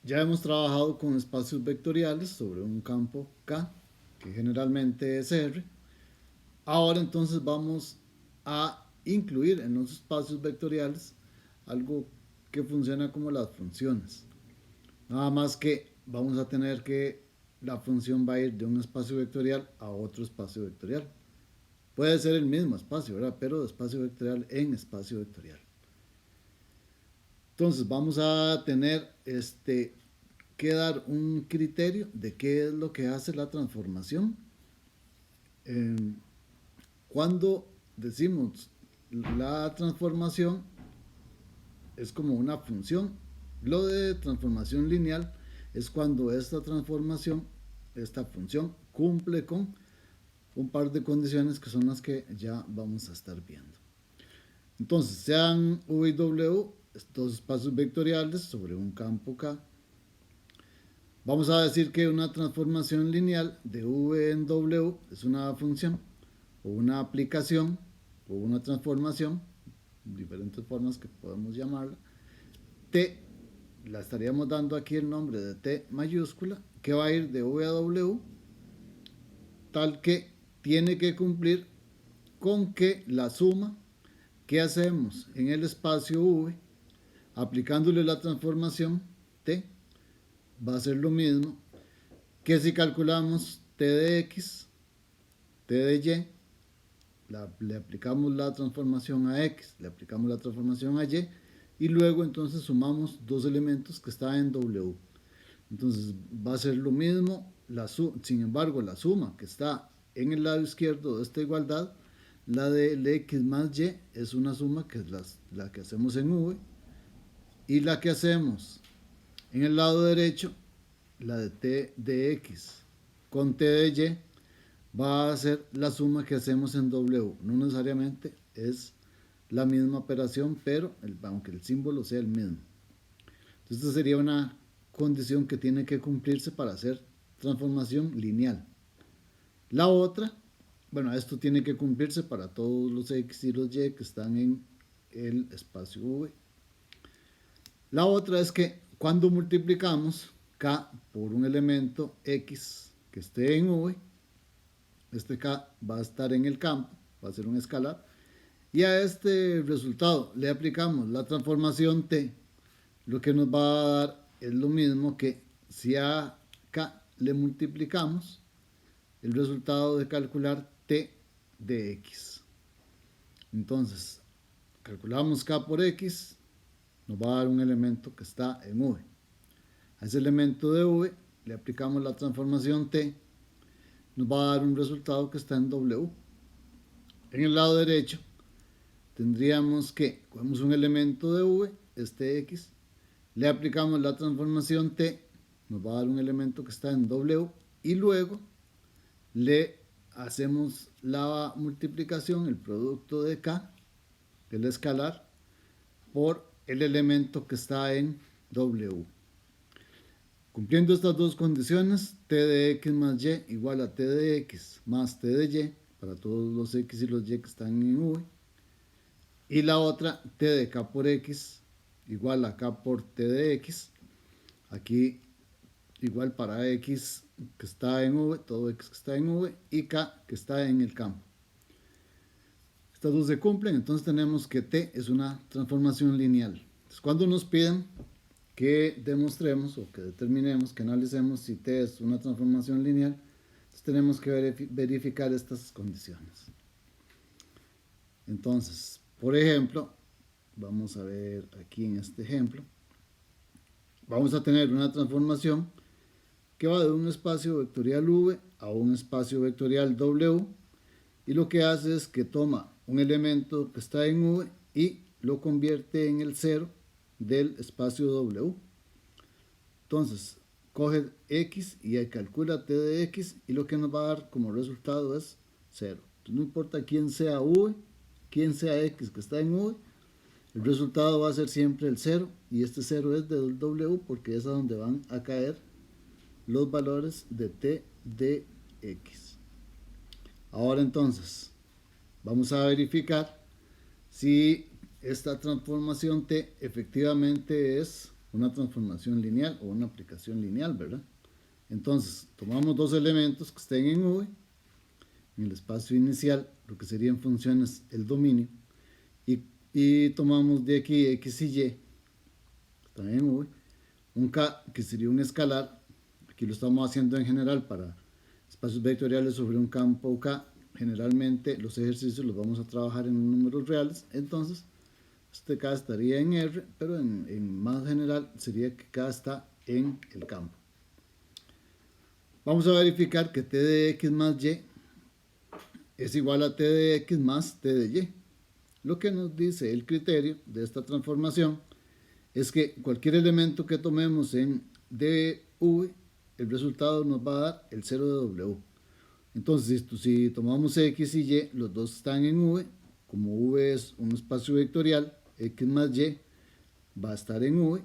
Ya hemos trabajado con espacios vectoriales sobre un campo K, que generalmente es R. Ahora entonces vamos a incluir en los espacios vectoriales algo que funciona como las funciones. Nada más que vamos a tener que la función va a ir de un espacio vectorial a otro espacio vectorial. Puede ser el mismo espacio, ¿verdad? Pero de espacio vectorial en espacio vectorial. Entonces vamos a tener que dar un criterio de qué es lo que hace la transformación. Cuando decimos la transformación es como una función. Lo de transformación lineal es cuando esta transformación, esta función, cumple con un par de condiciones que son las que ya vamos a estar viendo. Entonces, sean V y W, estos espacios vectoriales sobre un campo K. Vamos a decir que una transformación lineal de V en W es una función o una aplicación o una transformación, diferentes formas que podemos llamarla. T, la estaríamos dando aquí el nombre de T mayúscula, que va a ir de V a W, tal que tiene que cumplir con que la suma que hacemos en el espacio V, aplicándole la transformación T, va a ser lo mismo que si calculamos T de X, T de Y, le aplicamos la transformación a X, le aplicamos la transformación a Y, y luego entonces sumamos dos elementos que están en W. Entonces va a ser lo mismo, sin embargo la suma que está en el lado izquierdo de esta igualdad, la de X más Y, es una suma que es la que hacemos en V, y la que hacemos en el lado derecho, la de T de X con T de Y, va a ser la suma que hacemos en W. No necesariamente es la misma operación, pero aunque el símbolo sea el mismo. Entonces, esta sería una condición que tiene que cumplirse para hacer transformación lineal. La otra, bueno, esto tiene que cumplirse para todos los X y los Y que están en el espacio V. La otra es que cuando multiplicamos K por un elemento X que esté en V, este K va a estar en el campo, va a ser un escalar, y a este resultado le aplicamos la transformación T, lo que nos va a dar es lo mismo que si a K le multiplicamos el resultado de calcular T de X. Entonces, calculamos K por X, nos va a dar un elemento que está en V. A ese elemento de V le aplicamos la transformación T, nos va a dar un resultado que está en W. En el lado derecho tendríamos que, cogemos un elemento de V, este X, le aplicamos la transformación T, nos va a dar un elemento que está en W, y luego le hacemos la multiplicación, el producto de K, el escalar, por el elemento que está en W. Cumpliendo estas dos condiciones, T de X más Y igual a T de X más T de Y, para todos los X y los Y que están en V, y la otra, T de K por X igual a K por T de X, aquí igual para X que está en V, todo X que está en V, y K que está en el campo. Estas dos se cumplen, entonces tenemos que T es una transformación lineal. Entonces, cuando nos piden que demostremos o que determinemos, que analicemos si T es una transformación lineal, entonces tenemos que verificar estas condiciones. Entonces, por ejemplo, vamos a ver aquí en este ejemplo, vamos a tener una transformación que va de un espacio vectorial V a un espacio vectorial W, y lo que hace es que toma un elemento que está en V y lo convierte en el cero del espacio W. Entonces, coge X y calcula T de X, y lo que nos va a dar como resultado es 0. Entonces, no importa quién sea V, quién sea X que está en V, el resultado va a ser siempre el 0, y este 0 es del W porque es a donde van a caer los valores de T de X. Ahora entonces, vamos a verificar si esta transformación T efectivamente es una transformación lineal o una aplicación lineal, ¿verdad? Entonces, tomamos dos elementos que estén en V, en el espacio inicial, lo que serían funciones el dominio, y tomamos de aquí X y Y, están en V, un K que sería un escalar, aquí lo estamos haciendo en general para espacios vectoriales sobre un campo K, generalmente los ejercicios los vamos a trabajar en números reales, entonces este K estaría en R, pero en más general sería que K está en el campo. Vamos a verificar que T de X más Y es igual a T de X más T de Y. Lo que nos dice el criterio de esta transformación es que cualquier elemento que tomemos en dV, el resultado nos va a dar el 0 de W. Entonces, si tomamos X y Y, los dos están en V, como V es un espacio vectorial, X más Y va a estar en V,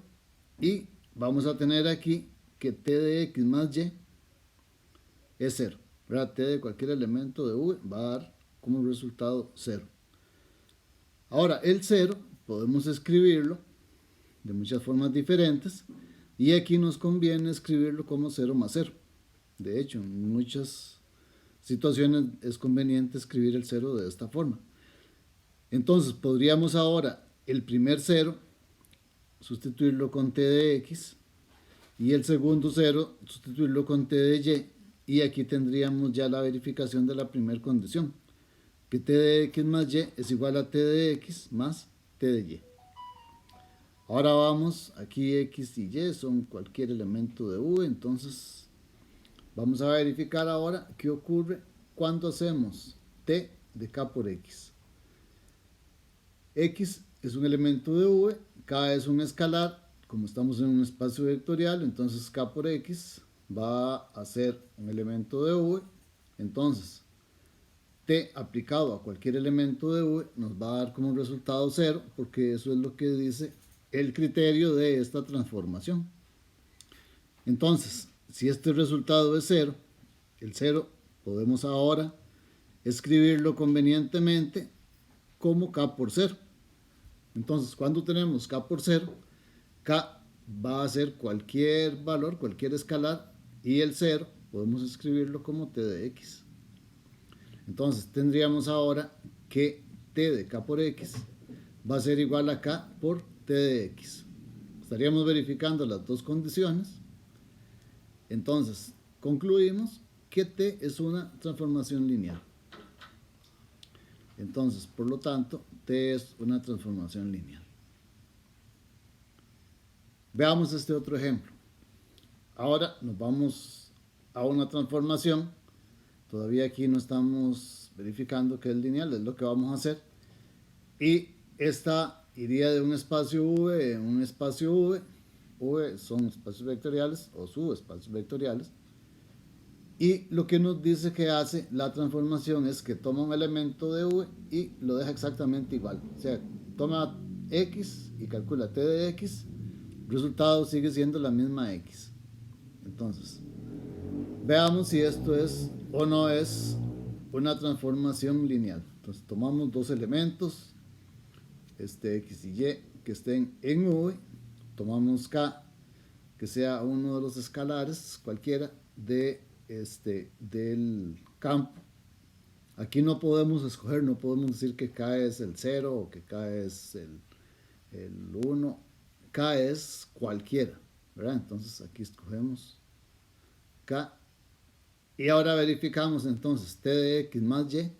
y vamos a tener aquí que T de X más Y es 0. ¿Verdad? T de cualquier elemento de V va a dar como resultado 0. Ahora, el 0 podemos escribirlo de muchas formas diferentes, y aquí nos conviene escribirlo como 0 más 0. De hecho, en muchas situaciones es conveniente escribir el 0 de esta forma. Entonces, podríamos ahora el primer 0 sustituirlo con T de X, y el segundo 0 sustituirlo con T de Y, y aquí tendríamos ya la verificación de la primera condición, que T de X más Y es igual a T de X más T de Y. Ahora vamos, aquí X y Y son cualquier elemento de V, entonces vamos a verificar ahora qué ocurre cuando hacemos T de K por X. X es un elemento de V, K es un escalar, como estamos en un espacio vectorial, entonces K por X va a ser un elemento de V, entonces T aplicado a cualquier elemento de V nos va a dar como resultado 0, porque eso es lo que dice el criterio de esta transformación. Entonces, si este resultado es 0, el 0 podemos ahora escribirlo convenientemente como K por 0. Entonces, cuando tenemos K por 0, K va a ser cualquier valor, cualquier escalar, y el 0 podemos escribirlo como T de X. Entonces, tendríamos ahora que T de K por X va a ser igual a K por T de X. Estaríamos verificando las dos condiciones. Entonces, concluimos que T es una transformación lineal. Entonces, por lo tanto, T es una transformación lineal. Veamos este otro ejemplo. Ahora nos vamos a una transformación. Todavía aquí no estamos verificando que es lineal, es lo que vamos a hacer. Y esta iría de un espacio V en un espacio V. V son espacios vectoriales o subespacios vectoriales. Y lo que nos dice que hace la transformación es que toma un elemento de V y lo deja exactamente igual. O sea, toma X y calcula T de X. El resultado sigue siendo la misma X. Entonces, veamos si esto es o no es una transformación lineal. Entonces, tomamos dos elementos, X y Y, que estén en V. Tomamos K, que sea uno de los escalares, cualquiera, del campo. Aquí no podemos escoger, no podemos decir que K es el 0 o que K es el 1. K es cualquiera, ¿verdad? Entonces aquí escogemos K. Y ahora verificamos entonces T de X más Y.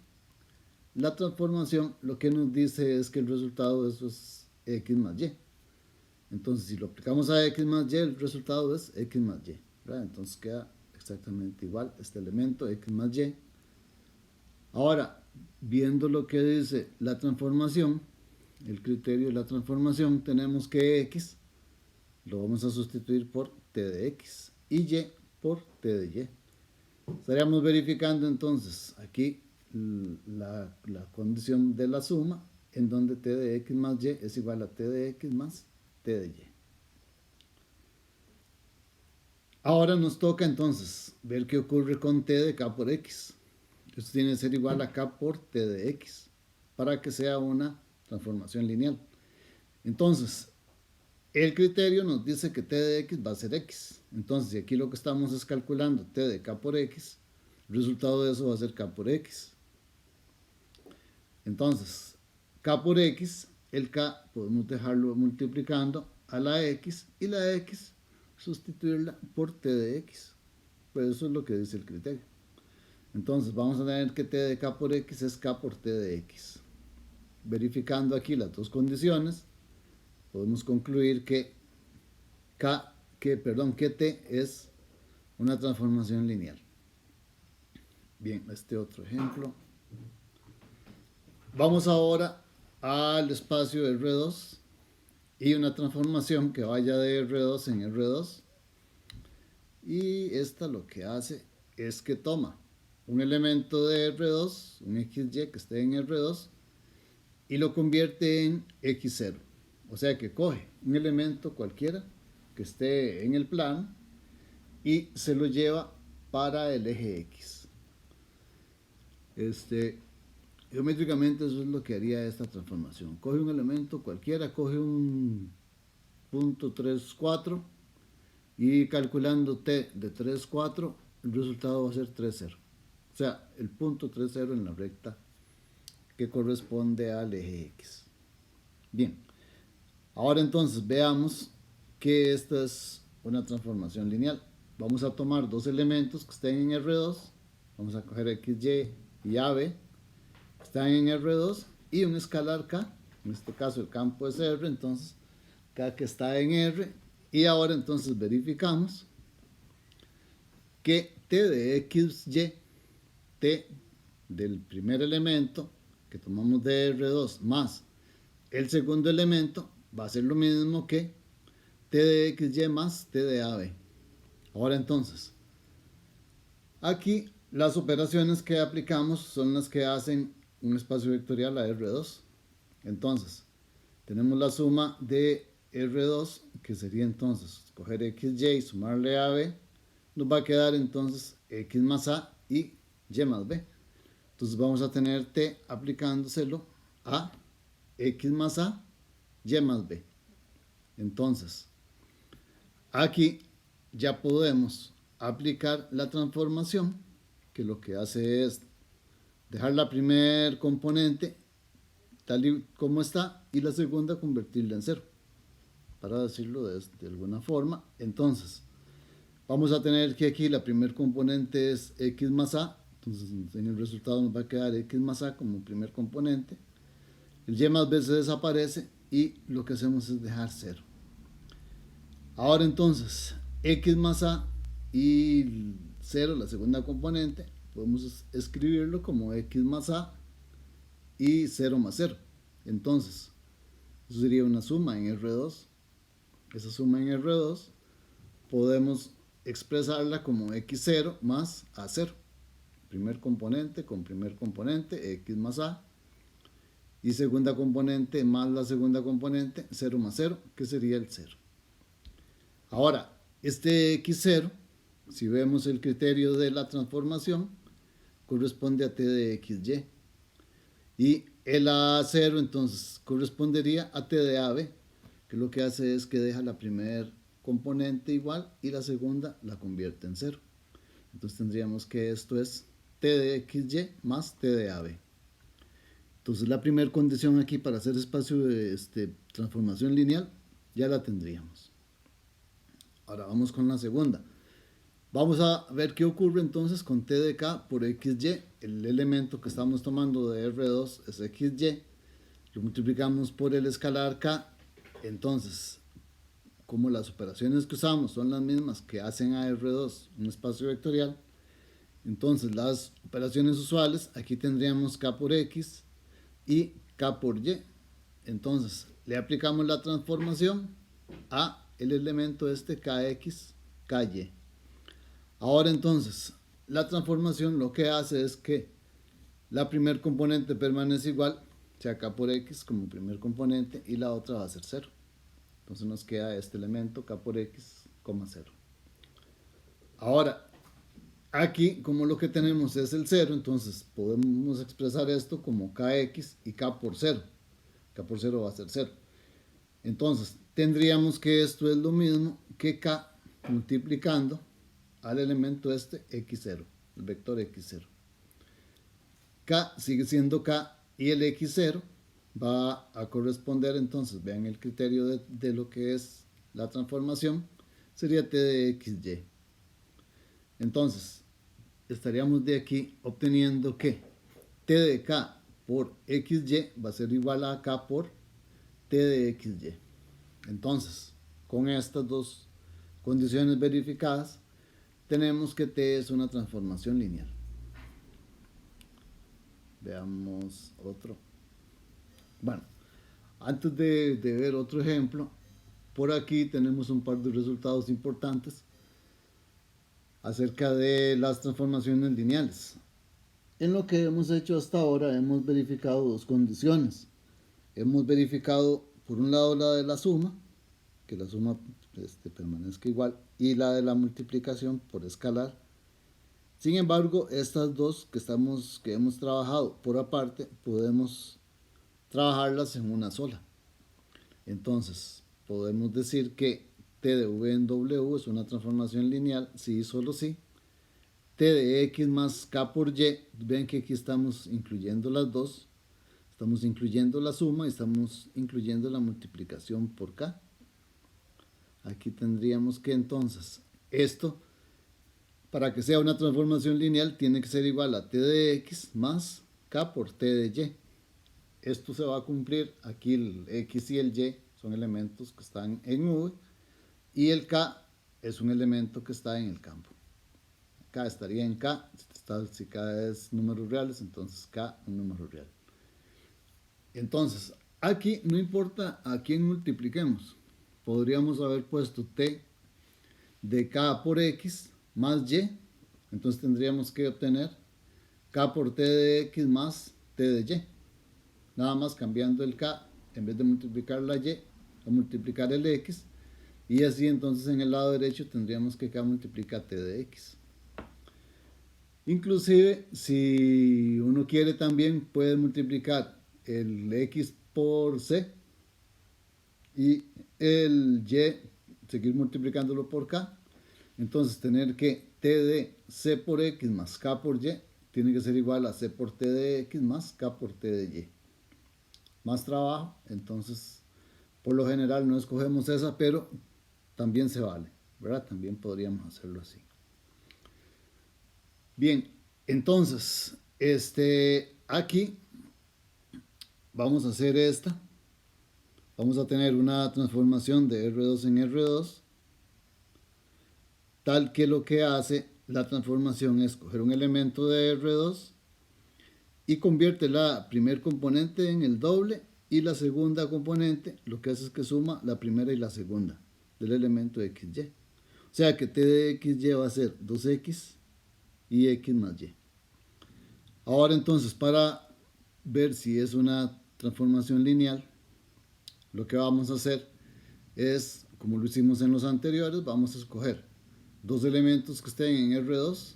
La transformación lo que nos dice es que el resultado de eso es X más Y. Entonces si lo aplicamos a X más Y, el resultado es X más Y, ¿verdad? Entonces queda exactamente igual este elemento X más Y. Ahora, viendo lo que dice la transformación, el criterio de la transformación, tenemos que X lo vamos a sustituir por T de X y Y por T de Y. Estaríamos verificando entonces aquí la condición de la suma, en donde T de X más Y es igual a T de X más T de Y. Ahora nos toca entonces ver qué ocurre con T de K por X. Esto tiene que ser igual a K por T de X para que sea una transformación lineal. Entonces, el criterio nos dice que t de x va a ser x. Entonces, si aquí lo que estamos es calculando t de k por x, el resultado de eso va a ser k por x. Entonces, k por x, el k podemos dejarlo multiplicando a la x y la x sustituirla por t de x. Pues eso es lo que dice el criterio. Entonces vamos a tener que t de k por x es k por t de x. Verificando aquí las dos condiciones, podemos concluir que t es una transformación lineal. Bien, este otro ejemplo. Vamos ahora al espacio R2 y una transformación que vaya de R2 en R2. Y esta lo que hace es que toma un elemento de R2, un XY que esté en R2, y lo convierte en X0. O sea que coge un elemento cualquiera que esté en el plano y se lo lleva para el eje X. Geométricamente eso es lo que haría esta transformación. Coge un elemento cualquiera, coge un punto 3, 4 y calculando t de 3, 4, el resultado va a ser 3, 0. O sea, el punto 3, 0 en la recta que corresponde al eje X. Bien, ahora entonces veamos que esta es una transformación lineal. Vamos a tomar dos elementos que estén en R2, vamos a coger XY y AB, que están en R2, y un escalar K, en este caso el campo es R, entonces K que está en R, y ahora entonces verificamos que t de XY, t del primer elemento que tomamos de R2 más el segundo elemento va a ser lo mismo que t de XY más t de AB. Ahora entonces, aquí las operaciones que aplicamos son las que hacen un espacio vectorial a R2. Entonces, tenemos la suma de R2, que sería entonces coger XY y sumarle AB, nos va a quedar entonces X más A y Y más B. Entonces vamos a tener T aplicándoselo a X más A, Y más B. Entonces, aquí ya podemos aplicar la transformación, que lo que hace es dejar la primer componente tal y como está y la segunda convertirla en cero, para decirlo de alguna forma. Entonces, vamos a tener que aquí la primer componente es X más A, entonces en el resultado nos va a quedar X más A como primer componente. El Y más B se desaparece y lo que hacemos es dejar cero. Ahora entonces, X más A y 0, la segunda componente, podemos escribirlo como X más A y 0 más 0. Entonces, eso sería una suma en R2. Esa suma en R2 podemos expresarla como X0 más A0. Primer componente con primer componente, X más A. Y segunda componente más la segunda componente, 0 más 0, que sería el 0. Ahora, este X0, si vemos el criterio de la transformación, corresponde a t de XY. Y el A0 entonces correspondería a t de AB, que lo que hace es que deja la primera componente igual y la segunda la convierte en 0. Entonces tendríamos que esto es t de XY más t de AB. Entonces la primera condición aquí para hacer espacio de transformación lineal ya la tendríamos. Ahora vamos con la segunda. Vamos a ver qué ocurre entonces con t de k por xy. El elemento que estamos tomando de R2 es xy. Lo multiplicamos por el escalar k. Entonces, como las operaciones que usamos son las mismas que hacen a R2 un espacio vectorial, entonces las operaciones usuales, aquí tendríamos k por x y k por y. Entonces, le aplicamos la transformación a el elemento kx, ky. Ahora entonces, la transformación lo que hace es que la primer componente permanece igual, o sea, k por x como primer componente, y la otra va a ser 0. Entonces nos queda este elemento k por x, 0. Ahora, aquí como lo que tenemos es el 0, entonces podemos expresar esto como kx y k por 0. K por 0 va a ser 0. Entonces, tendríamos que esto es lo mismo que K multiplicando al elemento este x0, el vector x0. K sigue siendo K y el x0 va a corresponder, entonces vean el criterio de lo que es la transformación, sería t de xy. Entonces estaríamos de aquí obteniendo que t de k por xy va a ser igual a k por t de xy. Entonces, con estas dos condiciones verificadas, tenemos que t es una transformación lineal. Veamos otro. Bueno, antes de ver otro ejemplo, por aquí tenemos un par de resultados importantes acerca de las transformaciones lineales. En lo que hemos hecho hasta ahora hemos verificado dos condiciones. Hemos verificado por un lado la de la suma, que la suma permanezca igual, y la de la multiplicación por escalar. Sin embargo, estas dos que hemos trabajado por aparte, podemos trabajarlas en una sola. Entonces, podemos decir que t de v en w es una transformación lineal, si y solo si. T de x más k por y, ven que aquí estamos incluyendo las dos, estamos incluyendo la suma y estamos incluyendo la multiplicación por k. Aquí tendríamos que entonces, esto, para que sea una transformación lineal, tiene que ser igual a t de x más k por t de y. Esto se va a cumplir, aquí el x y el y son elementos que están en V, y el k es un elemento que está en el campo. K estaría en K, si K es números reales, entonces K un número real. Entonces, aquí no importa a quién multipliquemos, podríamos haber puesto T de K por X más Y, entonces tendríamos que obtener K por T de X más T de Y. Nada más cambiando el K, en vez de multiplicar la Y, a multiplicar el X, y así entonces en el lado derecho tendríamos que K multiplica T de X. Inclusive, si uno quiere también puede multiplicar el x por c y el y seguir multiplicándolo por k. Entonces tener que t de c por x más k por y tiene que ser igual a c por t de x más k por t de y. Más trabajo, entonces por lo general no escogemos esa, pero también se vale, ¿verdad? También podríamos hacerlo así. Bien, entonces, aquí vamos a hacer esta. Vamos a tener una transformación de R2 en R2, tal que lo que hace la transformación es coger un elemento de R2 y convierte la primer componente en el doble, y la segunda componente lo que hace es que suma la primera y la segunda del elemento XY. O sea que t de XY va a ser 2x y x más y. Ahora entonces, para ver si es una transformación lineal, lo que vamos a hacer es, como lo hicimos en los anteriores, vamos a escoger dos elementos que estén en R2,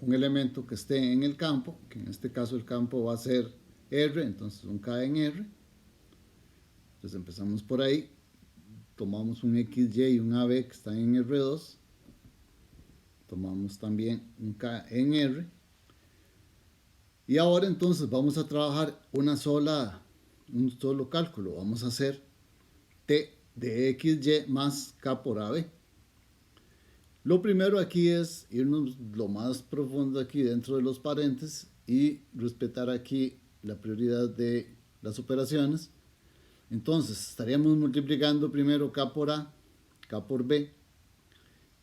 un elemento que esté en el campo, que en este caso el campo va a ser R, entonces un K en R. Entonces empezamos por ahí, tomamos un XY y un AB que están en R2, tomamos también un K en R, y ahora entonces vamos a trabajar un solo cálculo. Vamos a hacer T de XY más K por AB. Lo primero aquí es irnos lo más profundo aquí dentro de los paréntesis y respetar aquí la prioridad de las operaciones. Entonces estaríamos multiplicando primero K por A, K por B,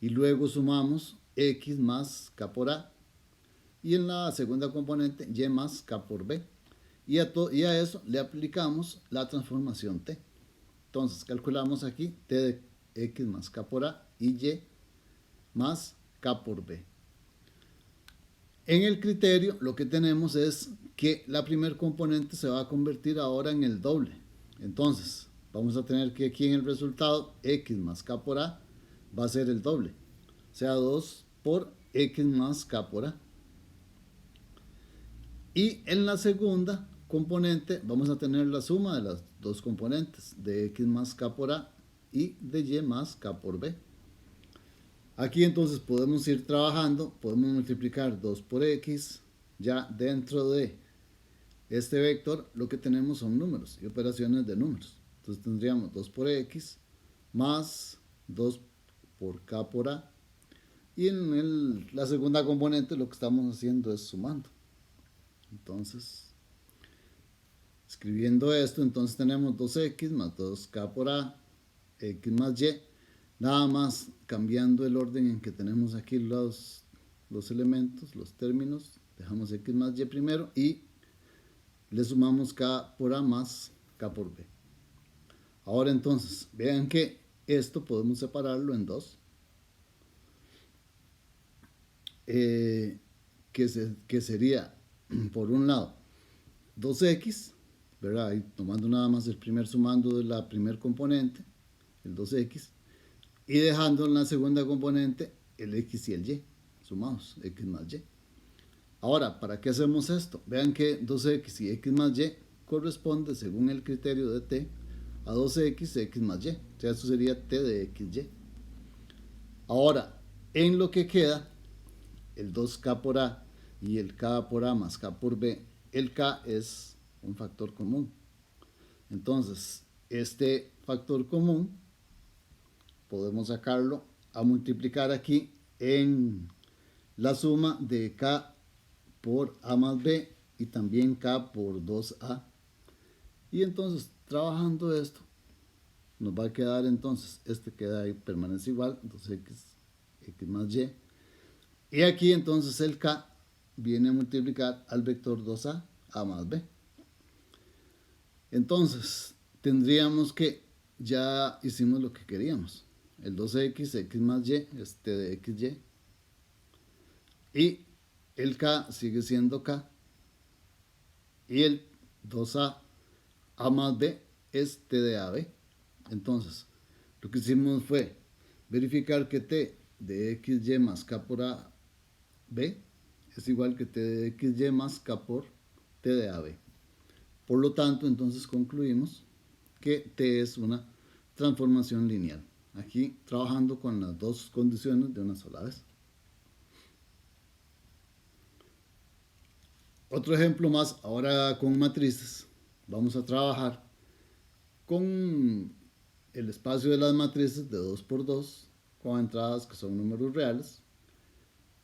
y luego sumamos X más K por A, y en la segunda componente y más k por b, y a eso le aplicamos la transformación t. Entonces calculamos aquí t de x más k por a y y más k por b. En el criterio lo que tenemos es que la primer componente se va a convertir ahora en el doble. Entonces vamos a tener que aquí en el resultado x más k por a va a ser el doble, o sea 2 por x más k por a. Y en la segunda componente vamos a tener la suma de las dos componentes de x más k por a y de y más k por b. Aquí entonces podemos ir trabajando, podemos multiplicar 2 por x, ya dentro de este vector lo que tenemos son números y operaciones de números. Entonces tendríamos 2 por x más 2 por k por a. Y en la segunda componente lo que estamos haciendo es sumando. Entonces, escribiendo esto, entonces tenemos 2x más 2k por a, x más y, nada más cambiando el orden en que tenemos aquí los elementos, los términos, dejamos x más y primero y le sumamos k por a más k por b. Ahora entonces, vean que esto podemos separarlo en dos, que sería, por un lado, 2x, ¿verdad? Y tomando nada más el primer sumando de la primer componente, el 2x, y dejando en la segunda componente el x y el y, sumados, x más y. Ahora, ¿para qué hacemos esto? Vean que 2x y x más y corresponde, según el criterio de t, a 2x, x más y. O sea, eso sería t de xy. Ahora, en lo que queda, el 2k por a y el k por a más k por b, el k es un factor común. Entonces, este factor común podemos sacarlo a multiplicar aquí en la suma de k por a más b y también k por 2a. Y entonces, trabajando esto, nos va a quedar entonces, este queda ahí, permanece igual, 2x más y. Y aquí entonces el k viene a multiplicar al vector 2a, a más b. Entonces, tendríamos que ya hicimos lo que queríamos. El 2x, x más y, es t de xy. Y el k sigue siendo k. Y el 2a, a más b, es t de ab. Entonces, lo que hicimos fue verificar que t de xy más k por a b es igual que t de xy más k por t de ab. Por lo tanto, entonces concluimos que t es una transformación lineal. Aquí trabajando con las dos condiciones de una sola vez. Otro ejemplo más, ahora con matrices. Vamos a trabajar con el espacio de las matrices de 2 por 2 con entradas que son números reales.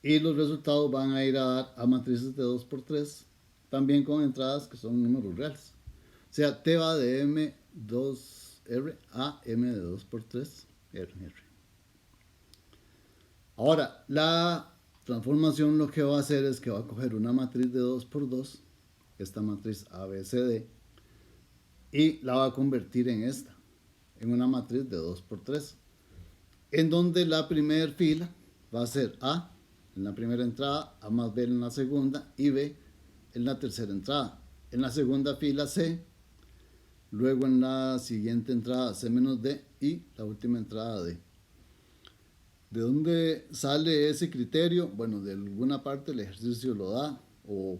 Y los resultados van a ir a dar a matrices de 2 por 3 también con entradas que son números reales. O sea, t va de m2r a m de 2 por 3 r. Ahora, la transformación lo que va a hacer es que va a coger una matriz de 2 por 2, esta matriz ABCD, y la va a convertir en esta, en una matriz de 2 por 3, en donde la primera fila va a ser A en la primera entrada, A más B en la segunda y B en la tercera entrada. En la segunda fila C, luego en la siguiente entrada C menos D y la última entrada D. ¿De dónde sale ese criterio? Bueno, de alguna parte el ejercicio lo da, o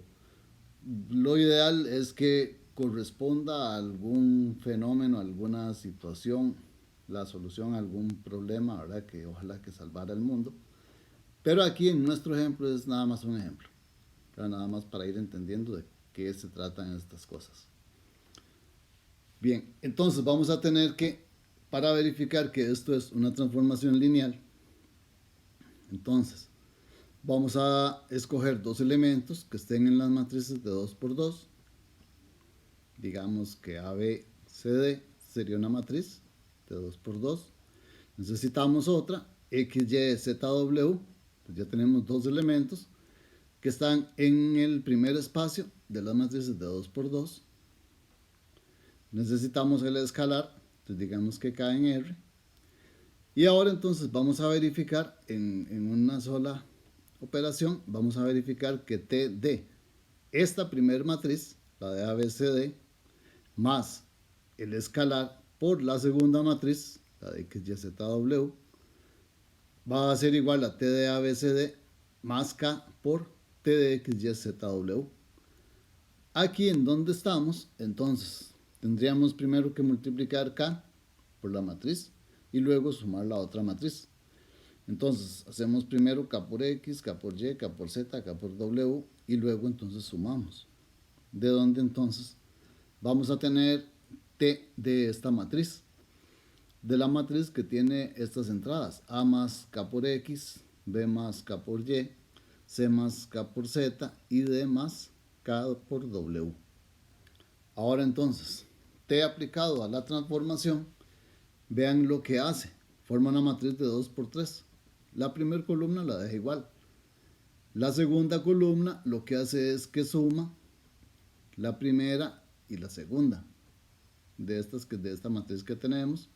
lo ideal es que corresponda a algún fenómeno, a alguna situación, la solución a algún problema, ¿verdad? Que ojalá que salvara el mundo. Pero aquí en nuestro ejemplo es nada más un ejemplo, ¿verdad? Nada más para ir entendiendo de qué se tratan estas cosas. Bien, entonces vamos a tener que, para verificar que esto es una transformación lineal, entonces vamos a escoger dos elementos que estén en las matrices de 2 por 2. Digamos que ABCD sería una matriz de 2 por 2. Necesitamos otra, XYZW. Pues ya tenemos dos elementos que están en el primer espacio de las matrices de 2 por 2. Necesitamos el escalar, entonces digamos que K en R. Y ahora entonces vamos a verificar en una sola operación, vamos a verificar que T de esta primera matriz, la de ABCD, más el escalar por la segunda matriz, la de XYZW, va a ser igual a T de ABCD más K por T de XYZW. Aquí en donde estamos, entonces, tendríamos primero que multiplicar K por la matriz. y luego sumar la otra matriz. Entonces hacemos primero K por X, K por Y, K por Z, K por W y luego entonces sumamos. De donde entonces vamos a tener T de esta matriz. De la matriz que tiene estas entradas. A más K por X, B más K por Y, C más K por Z y D más K por W. Ahora entonces, T aplicado a la transformación, vean lo que hace. Forma una matriz de 2 por 3. La primera columna la deja igual. La segunda columna lo que hace es que suma la primera y la segunda de esta matriz que tenemos.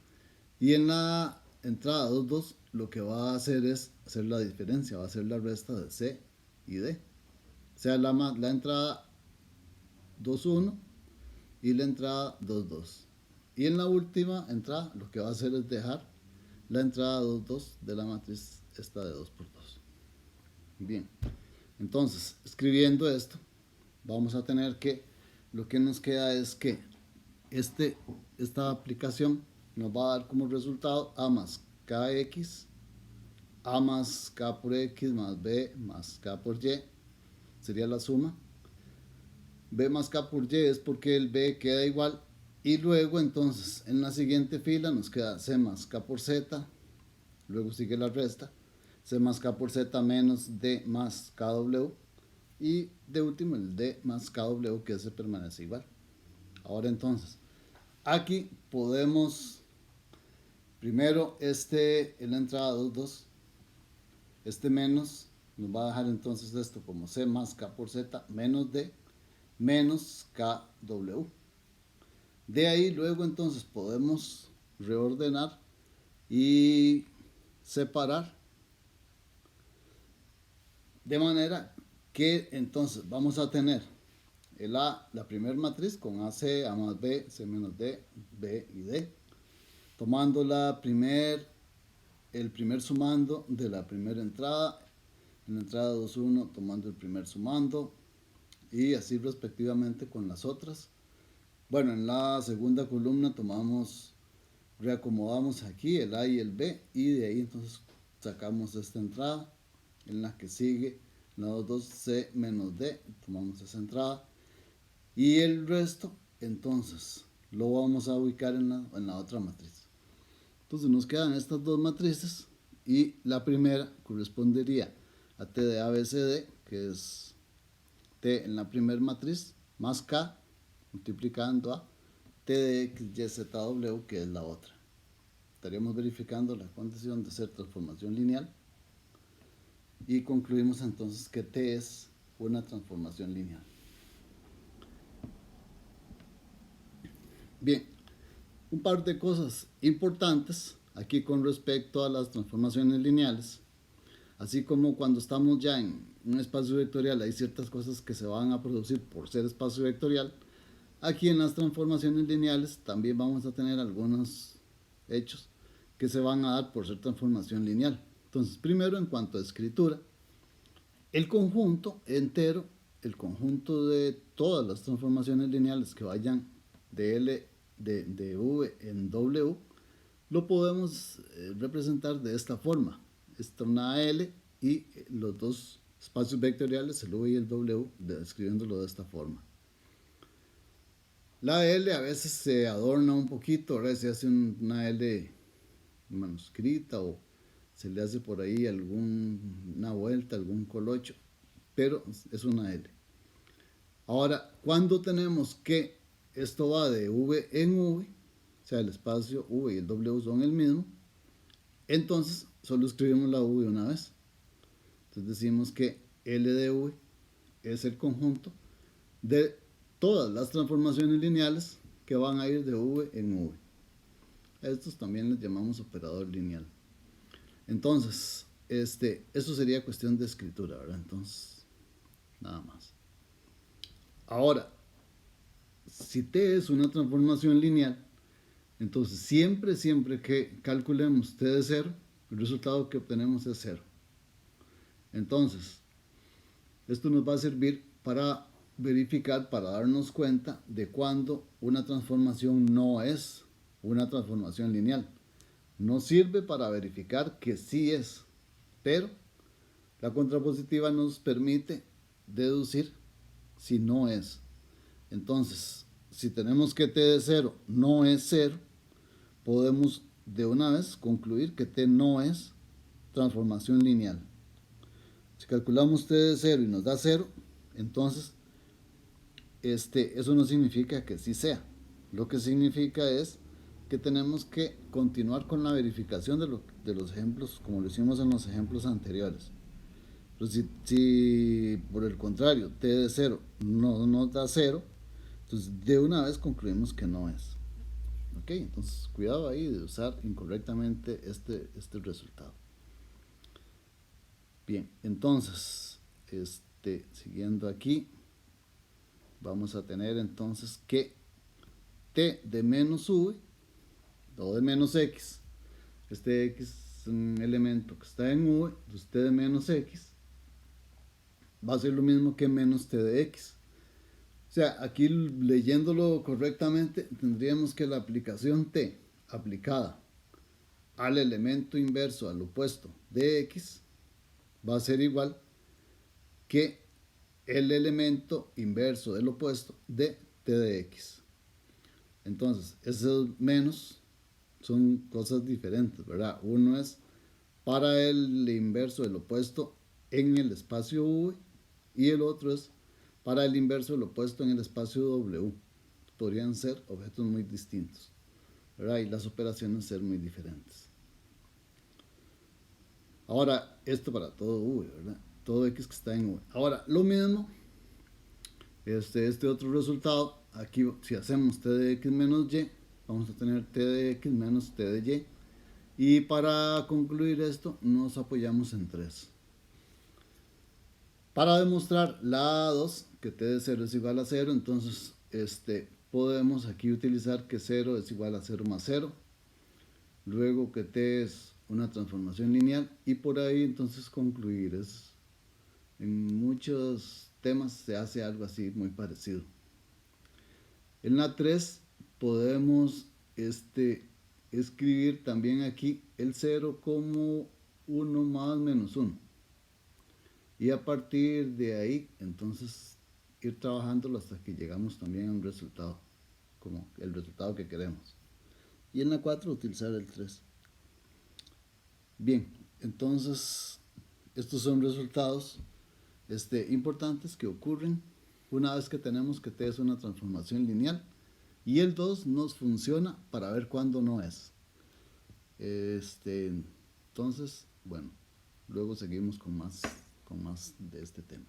Y en la entrada 2, 2 lo que va a hacer es hacer la diferencia, va a hacer la resta de C y D. O sea, la entrada 2, 1 y la entrada 2, 2. Y en la última entrada lo que va a hacer es dejar la entrada 2, 2 de la matriz esta de 2 por 2. Bien, entonces escribiendo esto vamos a tener que lo que nos queda es que esta aplicación nos va a dar como resultado A más KX, A más K por X más B más K por Y, sería la suma. B más K por Y es porque el B queda igual. Y luego entonces en la siguiente fila nos queda C más K por Z, luego sigue la resta, C más K por Z menos D más KW y de último el D más KW que ese permanece igual. Ahora entonces, aquí podemos primero en la entrada 2, 2, menos nos va a dejar entonces esto como C más K por Z menos D menos KW. De ahí luego entonces podemos reordenar y separar de manera que entonces vamos a tener la primera matriz con AC, A más B, C menos D, B y D, tomando el primer sumando de la primera entrada, en la entrada 2, 1 tomando el primer sumando y así respectivamente con las otras. Bueno, en la segunda columna reacomodamos aquí el A y el B y de ahí entonces sacamos esta entrada. En la que sigue la 2, 2 C menos D, tomamos esa entrada y el resto entonces lo vamos a ubicar en la otra matriz. Entonces nos quedan estas dos matrices y la primera correspondería a T de ABCD, que es T en la primera matriz, más K multiplicando a T de XYZW, que es la otra. Estaríamos verificando la condición de ser transformación lineal y concluimos entonces que T es una transformación lineal. Bien, un par de cosas importantes aquí con respecto a las transformaciones lineales. Así como cuando estamos ya en un espacio vectorial hay ciertas cosas que se van a producir por ser espacio vectorial, aquí en las transformaciones lineales también vamos a tener algunos hechos que se van a dar por ser transformación lineal. Entonces, primero en cuanto a escritura, el conjunto entero, el conjunto de todas las transformaciones lineales que vayan de V en W, lo podemos representar de esta forma. Esta es una L y los dos espacios vectoriales, el V y el W, escribiéndolo de esta forma. La L a veces se adorna un poquito, ahora se hace una L manuscrita o se le hace por ahí alguna vuelta, algún colocho, pero es una L. Ahora, cuando tenemos que esto va de V en V, o sea, el espacio V y el W son el mismo, entonces solo escribimos la V una vez. Entonces decimos que L de V es el conjunto de todas las transformaciones lineales que van a ir de V en V. A estos también les llamamos operador lineal. Entonces, eso sería cuestión de escritura, ¿verdad? Entonces, nada más. Ahora, si T es una transformación lineal, entonces siempre que calculemos T de 0, el resultado que obtenemos es 0. Entonces, esto nos va a servir para verificar, para darnos cuenta de cuando una transformación no es una transformación lineal. No sirve para verificar que sí es, pero la contrapositiva nos permite deducir si no es. Entonces, si tenemos que t de 0 no es 0, podemos de una vez concluir que t no es transformación lineal. Si calculamos t de 0 y nos da 0, entonces eso no significa que sí sea. Lo que significa es que tenemos que continuar con la verificación de los ejemplos, como lo hicimos en los ejemplos anteriores. Pero si por el contrario t de 0 no nos da 0, entonces de una vez concluimos que no es. Ok, entonces cuidado ahí de usar incorrectamente este resultado. Bien, entonces, siguiendo aquí, vamos a tener entonces que t de menos v o de menos x, este x es un elemento que está en v, entonces t de menos x va a ser lo mismo que menos t de x. O sea, aquí leyéndolo correctamente, tendríamos que la aplicación t aplicada al elemento inverso, al opuesto de x, va a ser igual que el elemento inverso del opuesto de t de x. Entonces, esos menos son cosas diferentes, ¿verdad? Uno es para el inverso del opuesto en el espacio v y el otro es para el inverso del opuesto en el espacio w. Podrían ser objetos muy distintos, ¿verdad? Y las operaciones ser muy diferentes. Ahora, esto para todo v, ¿verdad? Todo x que está en v. Ahora, lo mismo, este otro resultado, aquí si hacemos t de x menos y, vamos a tener t de x menos t de y. Y para concluir esto, nos apoyamos en 3. Para demostrar la A2, que t de 0 es igual a 0, entonces podemos aquí utilizar que 0 es igual a 0 más 0. Luego que t es una transformación lineal y por ahí entonces concluir. En muchos temas se hace algo así muy parecido. En la 3 podemos escribir también aquí el 0 como 1 más menos 1. Y a partir de ahí, entonces, ir trabajándolo hasta que llegamos también a un resultado, como el resultado que queremos. Y en la 4, utilizar el 3. Bien, entonces, estos son resultados importantes que ocurren una vez que tenemos que t es una transformación lineal. Y el 2 nos funciona para ver cuándo no es. Entonces, bueno, luego seguimos con más de este tema.